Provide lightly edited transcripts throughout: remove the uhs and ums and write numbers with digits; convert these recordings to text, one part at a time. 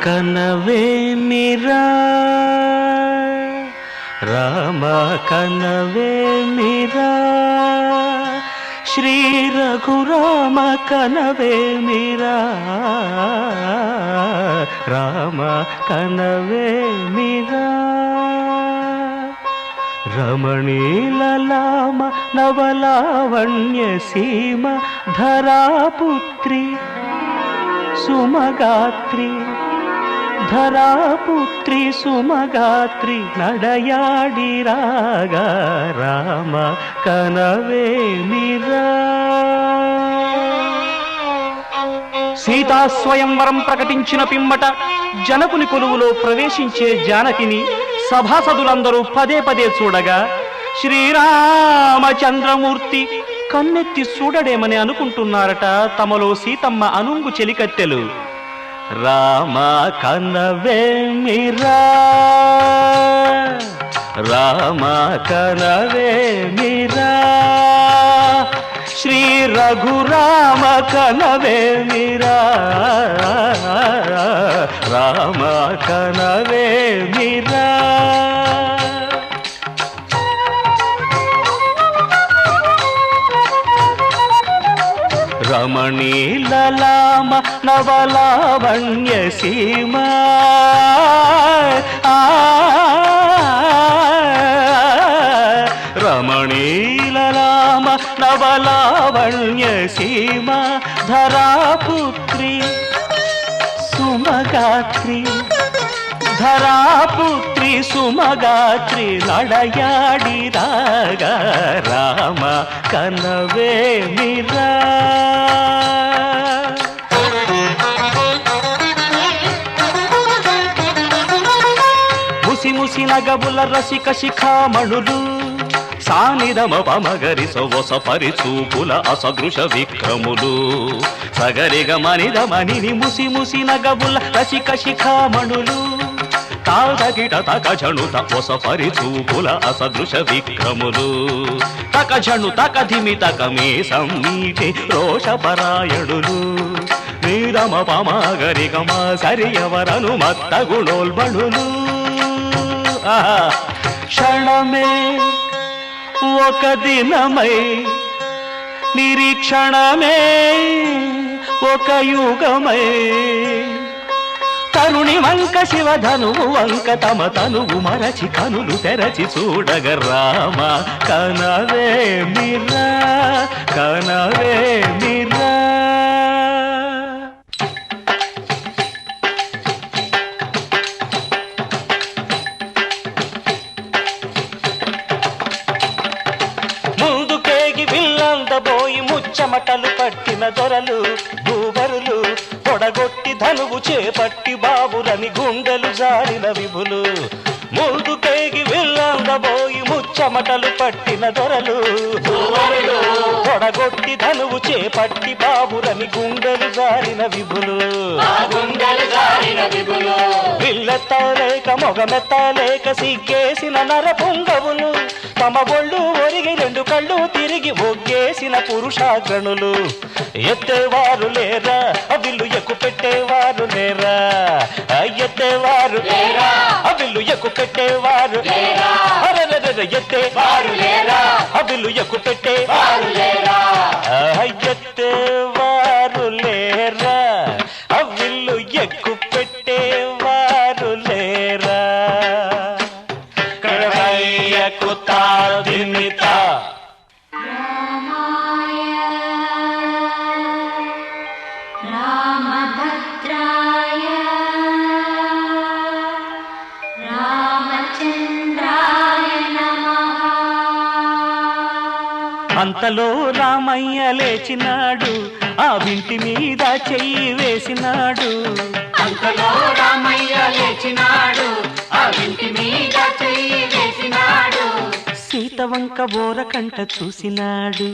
కనవేమిరా రామ కనవేమిరా శ్రీ రఘురామ కనవేమిరా రామ కనవేమిరా రమణీలలామ నవలావణ్య సీమ ధరాపుత్రి సుమగాత్రి ధరాపుత్రి సుమగాత్రి నడయాడి రాగా రామ కనవేమిరా సీతా స్వయంవరం ప్రకటించిన పిమ్మట జనకుని కొలువులో ప్రవేశించే జానకిని సభాసదులందరూ పదే పదే చూడగా శ్రీరామచంద్రమూర్తి కన్నెత్తి చూడడేమని అనుకుంటున్నారట తమలో సీతమ్మ అనుంగు చెలికత్తెలు. రామ కనవేమిరా రామ కనవేమిరా శ్రీ రఘురామ కనవేమిరా రామ కనవేమిరా రమణీలలామ నవలావణ్య సీమ రమణీలలామ నవలావణ్య సీమ ధరాపుత్రి సుమగాత్రి ధరాపుత్రి సుమగాత్రి నడయాడి రాగా రామ కనవేమిరా ముసి ముసి నగబుల రసిక శిఖామణులు సానిదమ పమగరి సొవస పరిచూపుల అసదృశ విక్రములు సగరిగ మనిదమని ముసి ముసి నగబుల రసిక శిఖామణులు తాదగిట తకజణు తపొస పరిచూపుల అసదృశ విక్రములు తకజణు తకధిమి తకమే సమ్మీటి రోషపరాయణులు నీరమ పమగరి గమ సరియవరను మత్త గుణోల్బణులు క్షణమే ఒక దినమై నిరీక్షణమే ఒక యుగమై తరుణి వంక శివధనువు వంక తమ తనువు మరచి కనులు తెరచి చూడగ రామ కనవేమిరా కనవేమిరా ముందుకేగి విల్లందబోయి ముచ్చమటలు పట్టిన దొరలు భూవరులు పొడగొట్టి ధనువు చేపట్టి బాబురని గుండెలు జారిన విభులు ముందుకేగి విల్లందబోయి ముచ్చమటలు పట్టిన దొరలు పొడగొట్టి ధనువు చేపట్టి బాబురని గుండెలు జారిన విభులు విల్లెత్తలేక మొగమెత్తలేక సిగ్గేసిన నర పొంగవులు తమ ఒళ్ళు ఒరిగి రెండు కళ్ళు తిరిగి ఒగ్గేసిన పురుషాగ్రణులు ఎత్తేవారు లేరా అవిల్లు ఎక్కు పెట్టేవారు లేరా ఎత్తేవారు లేరా అవిల్లు ఎక్కు పెట్టేవారు ఎత్తేవారు లేరా అవిల్లు ఎక్కు పెట్టేవారు లేరా ఎత్తేవారు లేరా అవిల్లు ఎక్కు పెట్టేవారు లేరా కడవయ్యకు తాదిమిత అంతలో రామయ్య లేచినాడు ఆ వింటి మీద చెయ్యి వేసినాడు అంతలో రామయ్య లేచినాడు ఆ వింటి మీద చెయ్యి వేసినాడు సీతవంక బోరకంట చూసినాడు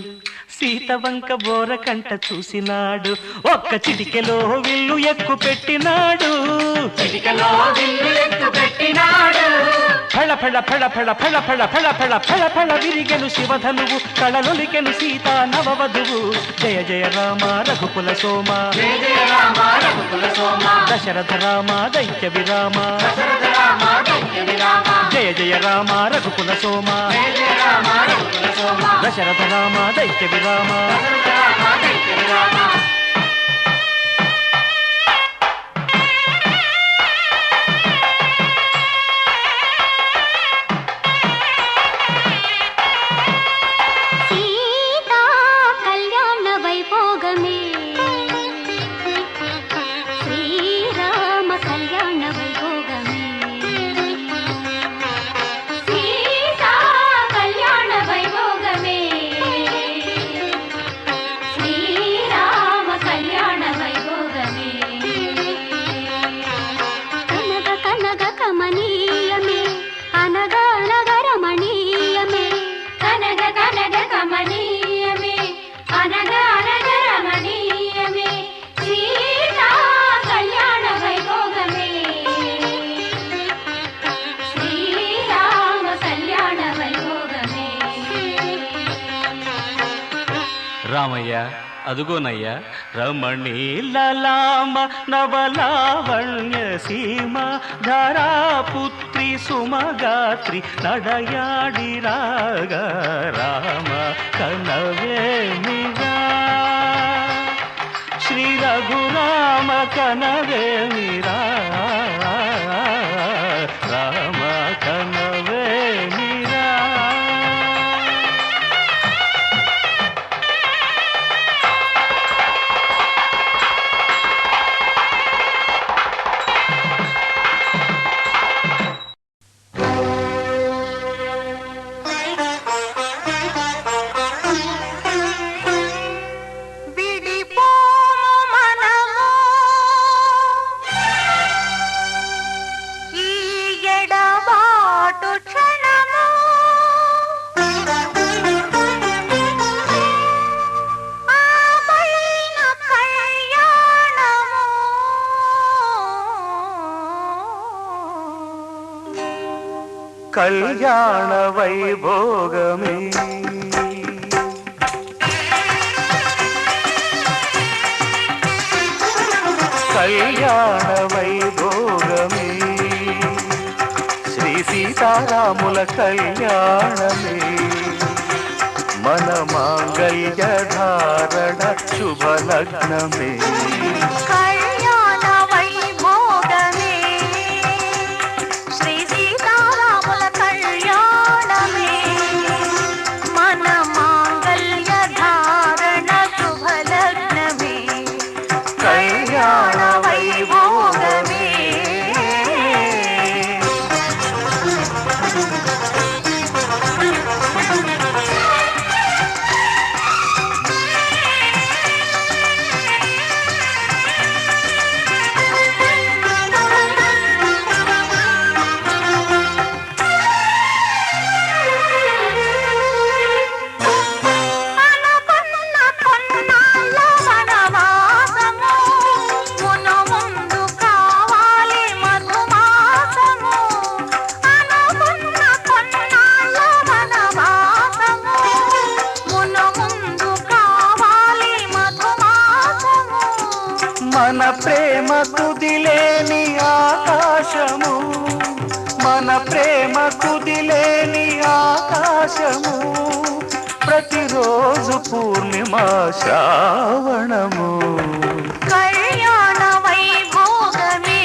సీతవంక బోరకంట చూసినాడు ఒక్క చిటికెలో విల్లు ఎక్కు పెట్టినాడు చిటికెలో విల్లు ఎక్కు పెట్టినాడు ఫళ ఫెళ ఫెళ ఫెళ ఫెళ ఫెళ ఫెళ ఫెళ ఫెళ ఫెళ విరిగెను శివధనువు కళలొలికెను సీతా నవవధువు జయ జయ రామ రఘుకుల సోమ జయ జయ రామ రఘుకుల సోమ దశరథ రామ దైత్య విరామ దశరథ రామ దైత్య విరామ జయ జయ రామ రఘుకుల సోమ జయ జయ రామ రఘుకుల సోమ దశరథ రామ దైత్య విరామ దశరథ రామ దైత్య విరామ రామయ్య అదుగోనయ్యా రమణీలలామ నవలావణ్య సీమ ధరాపుత్రి సుమగాత్రి నడయాడి రాగా రామ కనవేమిరా శ్రీ రఘురామ కనవేమిరా రామ కనవేమిరా కళ్యాణ వైభోగమే కళ్యాణ వైభోగమే శ్రీ సీతారాముల కళ్యాణమే మన మాంగళ్య ధారణ శుభలగ్నమే మన ప్రేమ కుదిలేని ఆకాశము మన ప్రేమ కుదిలేని ఆకాశము ప్రతిరోజు పూర్ణిమ శ్రావణము కళ్యాణ వైభోగమే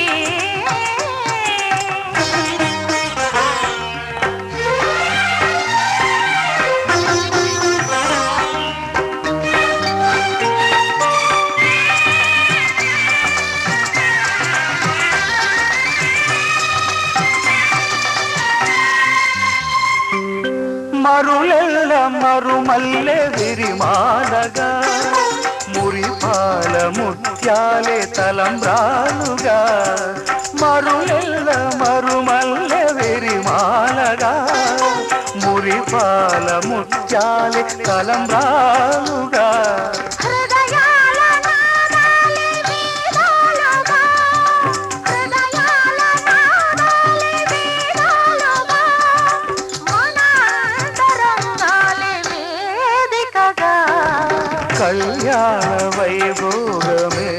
మరులెల్ల మరుమల్లె విరిమాలగా మురిపాల ముత్యాలే తలంబ్రాలుగా మరులెల్ల మరుమల్లె విరిమాలగా మురిపాల ముత్యాలే తలంబ్రాలుగా కళ్యాణ వైభోగమే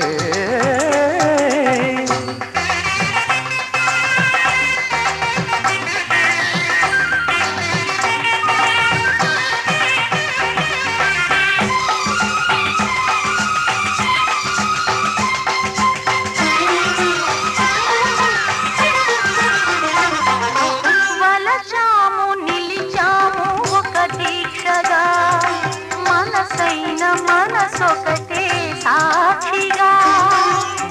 వలచాము నిలిచాము ఒక దీక్షగా మనసైన మనసొకటే సాక్షిగా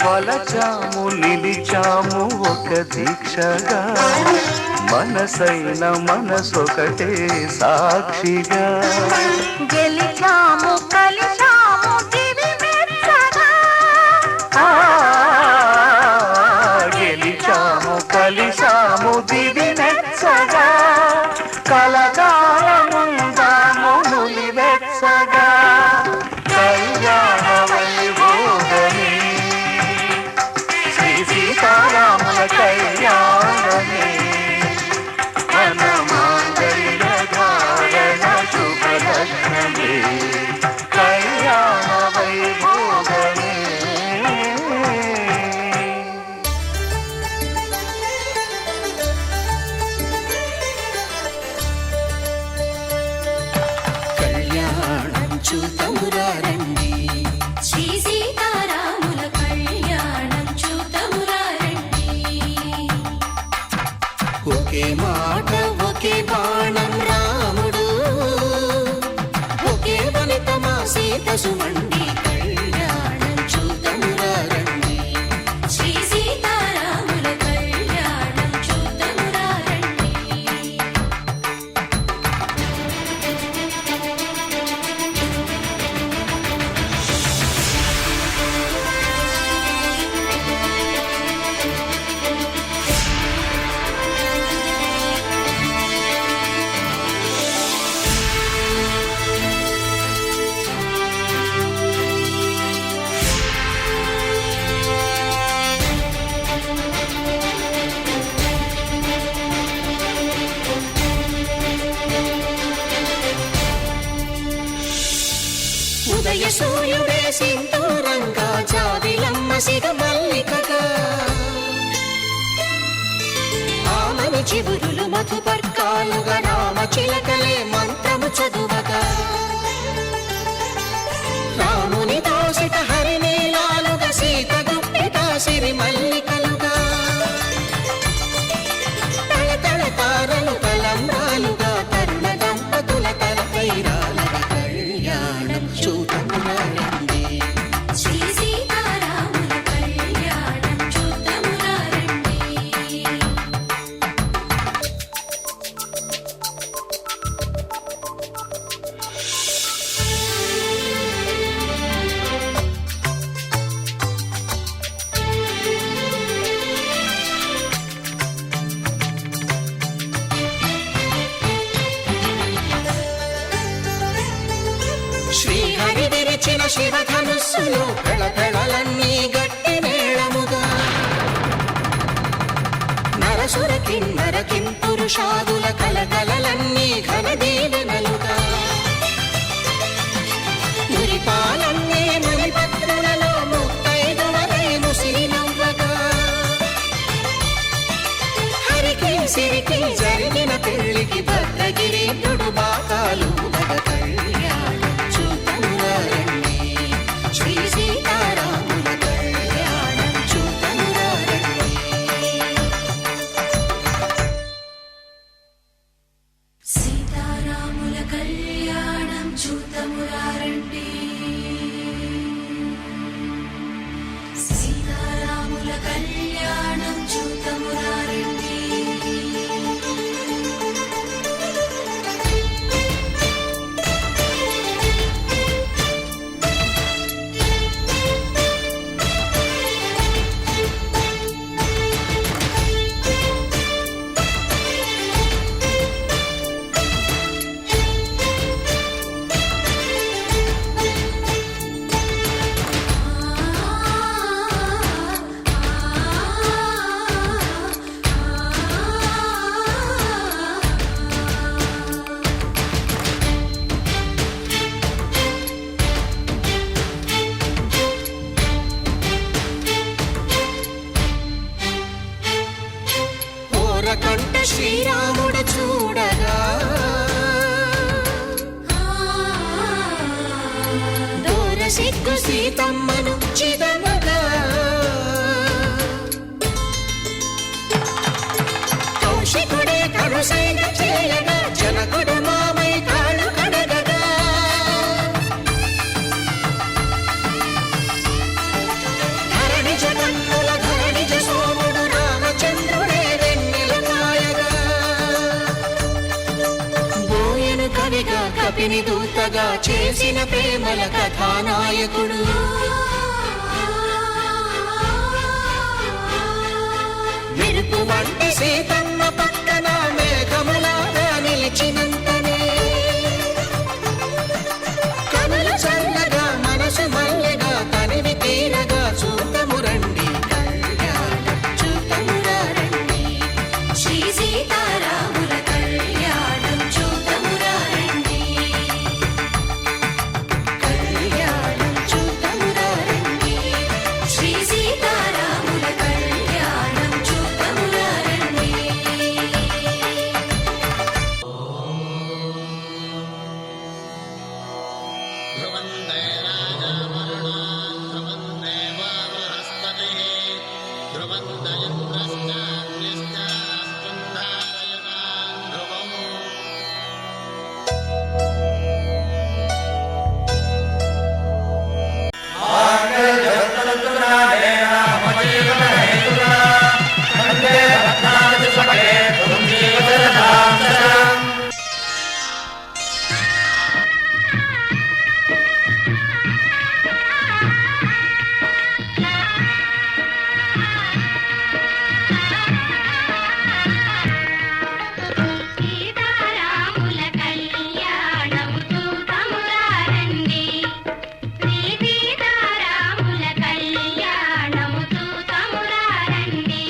వలచాము నిలిచాము ఒక దీక్షగా మనసైన మనసొకటే సాక్షిగా గెలిచాము కలిచాము దివి మెచ్చగా గెలిచాము కలిసాము దివి మెచ్చగా కలకాలముందాము నులి వెచ్చగా కళ్యాణ వైభోగమే శ్రీ సీతారాముల కళ్యాణమే మన మాంగళ్య ధారణ శుభలగ్నమే కళ్యాణ వైభోగమే కళ్యాణం చూతమురారండి శ్రీ సీతారాముల కళ్యాణం చూతమురారండి ఒకే మాట ఒకే బాణం రాముడు ఒకే వనిత మా సీత సుమండి కళ్యాణం చూతమురారండి శ్రీ సీతారాముల కళ్యాణం చూతమురారండి ఉదయ సూర్యుడే సింధూరంగా జాబిలమ్మ సిగ మల్లికగా ఆమని చివురులు మధుపర్కాలుగా రామ చిలకలే మంత్రము చదువగా రాముని దోసిట హరినీలాలుగా సీత గుప్పిట సిరి మల్లికలుగా తళతళ తారలు తలంబ్రాలుగా తరుణ దంపతుల తలపైరాలుగా కళ్యాణం చూతమురారండి శ్రీ సీతారాముల కళ్యాణం చూతమురారండి శ్రీహరి విరిచిన శివధనుస్సులు పెళపెళలన్నీ గట్టి మేళముగా నరసుర కిన్నర కింపురుషాదుల కలకలలన్నీ ఘన దీవెనలుగా మురిపాలన్నీ మునిపత్రులలో ముత్తైదువరై ముసిరి నవ్వగా హరికి సిరికి జరిగిన పెళ్లికి భద్రగిరీంద్రుడు బాకాలు కళ్యాణం చూతమురారండి శ్రీ సీతారాముల కళ్యాణం చూతమురారండి సీతారాముల కళ్యాణం చూతమురారండి సీతారాముల కళ్యాణం చూతమురారండి కంట శ్రీరాముడు చూడగా దూర సిగ్గు సీతమ్మను చిదమగా కౌశికుడే కరుసైన చేయగా జనకుడు మామై కాళ్ళు కడగగా ధరణి జగన్నుల ధరణి సోముడు రామచంద్రుడే వెన్నెల కాయగా బోయను కవిగా కపిని దూతగా చేసిన ప్రేమల కథానాయకుడు మెరుపు వంటి సీతమ్మ పక్కన మేఘములాగా నిలిచినంతనే కనులు చల్లగా మనసు మల్లెగా తనివి తీరగా చూతము రండి కళ్యాణం చూతమురా రండి శ్రీ సీతారాముల కళ్యాణం చూతమురా రండి కళ్యాణం చూతమురా రండి శ్రీ సీతారాముల కళ్యాణం చూతమురా రండి సీతారాముల కళ్యాణం చూతమురా రండి శ్రీ సీతారాముల కళ్యాణం చూతమురా రండి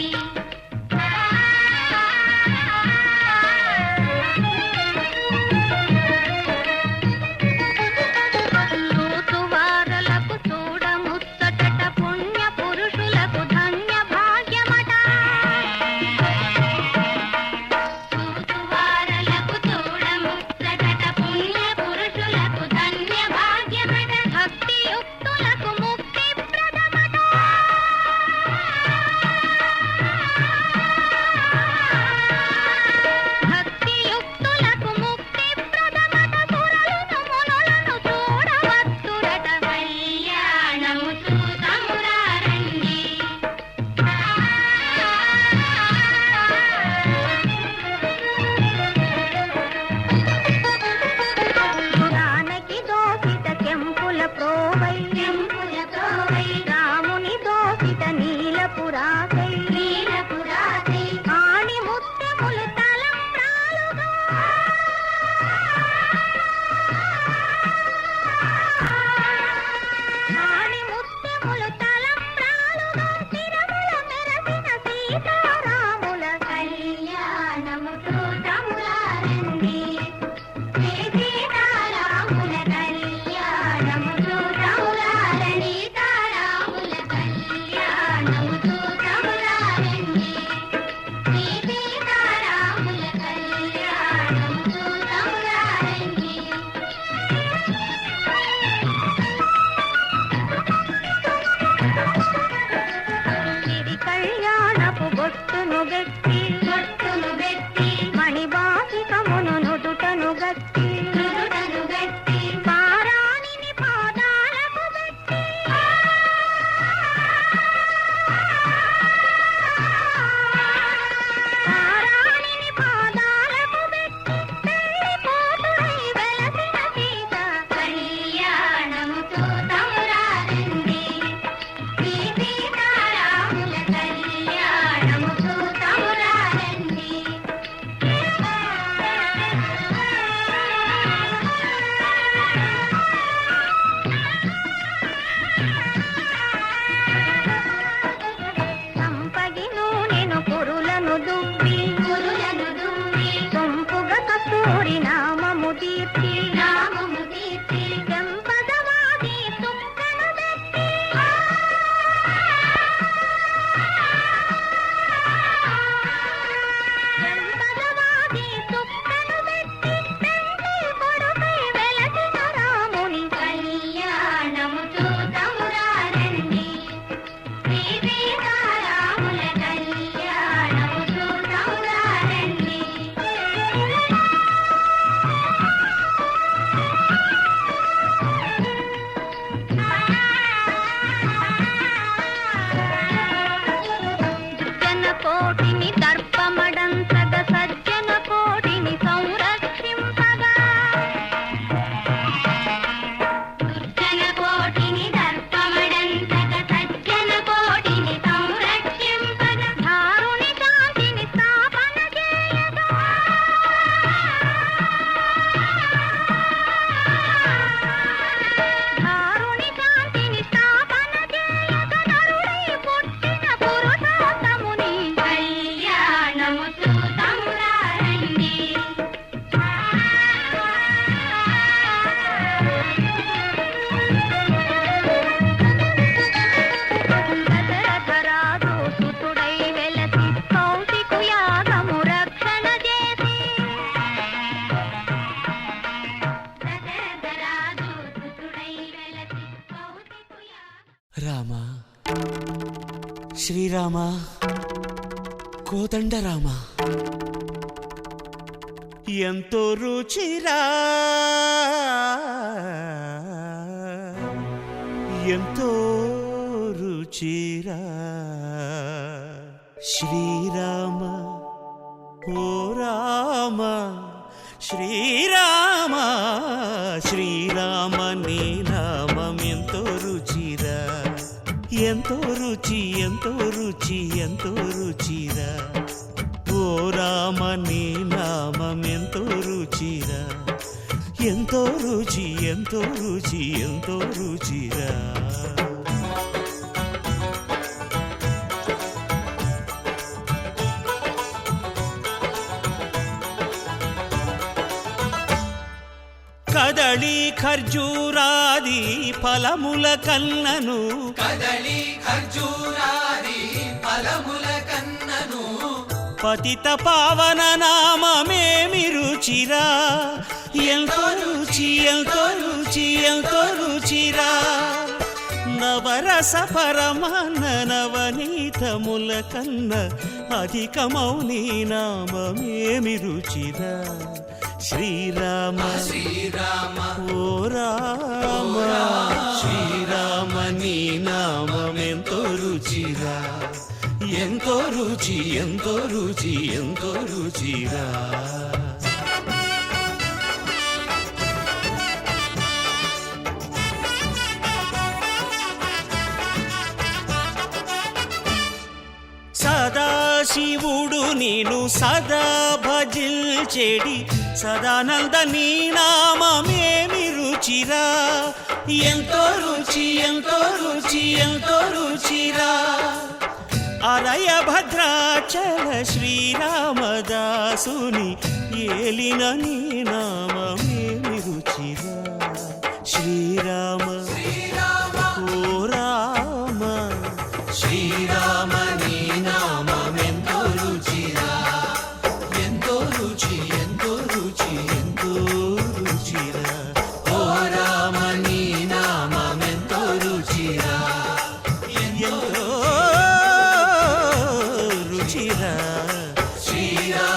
చూతువారలకు చూడముచ్చటట పుణ్య పురుషులకు ధన్య భాగ్యమట చూతువారలకు చూడముచ్చటట పుణ్య పురుషులకు ధన్య భాగ్యమట భక్తియుక్తులకు ముక్తి ప్రదమట భక్తియుక్తులకు ముక్తి ప్రదమట సురలును మునులను చూడవత్తురట కళ్యాణము చూతమురా రండి జానకి దోసిట కెంపుల ప్రోవై రాముని దోసిట నీలపురాకై ఆణి ముత్యములు తలంబ్రాలుగా ఆణి ముత్యములు తలంబ్రాలుగా తిరముల మెరసిన సీతారాముల కళ్యాణము చూతమురా రండి శ్రీ సీతారాముల కళ్యాణము చూతమురా రండి సీతారాముల కళ్యాణము చూతమురా రండి శ్రీ సీతారాముల కళ్యాణము చూతమురా రండి సిరి కళ్యాణపు బొట్టును గట్టి మణిబాసికమును నుదుటను గట్టి పారాణిని పాదాలకు పెట్టి పారాణిని పాదాలకు పెట్టి పెళ్లిపోతుడై వెలసిన సీత కళ్యాణము చూతమురా రండి శ్రీ సీతారాముల కళ్యాణము చూతమురా కోటిని దర్పమడంతగ సజ్జన కోటిని సంరక్షింపగా దుర్జన కోటిని దర్పమడంతగ సజ్జన కోటిని సంరక్షింపగా ధారుని శాంతిని స్థాపన చేయగా ధారుని శాంతిని స్థాపన చేయగా నరుడై పుట్టిన పురుషోత్తముని కళ్యాణము చూతమురారండి. దశరథరాజు సుతుడై వెలసి కౌశికు యాగము రక్షణ చేసి దశరథరాజు సుతుడై వెలసి కౌశికు యాగము రామ శ్రీరామ కోదండ రామ ఎంతో రుచిరా ఎంతో రుచిరా శ్రీరామ ఓ రామ శ్రీరామ శ్రీరామ నీ నామం ఎంతో రుచిరా ఎంతో రుచి ఎంతో రుచి ఎంతో రుచిరా ఓ రామ నీ నామం ఎంతో రుచిరా ఎంతో రుచి ఎంతో రుచి ఎంతో రుచిరా కదళి ఖర్జూరాది ఫలముల కన్నను కదలి ఖర్జూరాది ఫలముల కన్నను పతిత పావన నామమేమి రుచిరా ఎంతో రుచి ఎంతో రుచి ఎంతో రుచిరా నవరస పరమాన్న నవనీతముల కన్న అధికమౌని నామమేమి రుచిరా శ్రీరామ శ్రీరామ ఓ రామ శ్రీరామ నీ నామం ఎంతో రుచిరా ఎంతో రుచి ఎంతో రుచి ఎంతో రుచిరా సదాశివుడు నేను సదా భజిల్చెడి సదానంద నీ నామమేమి రుచిరా ఎంతో రుచి ఎంతో రుచి ఎంతో రుచిరా అరయ భద్రాచల శ్రీరామదాసుని ఏలిన నీ నామమేమి రుచిరా శ్రీరామ ఓ రామ శ్రీరామ నీ నామం ఎంతో రుచిరా ఎంతో రుచి ఎంతో రుచి ఎంతో రుచిరా ఓ రామ నీ నామం ఎంతో రుచిరా ఎంతో రుచిరా శ్రీరామ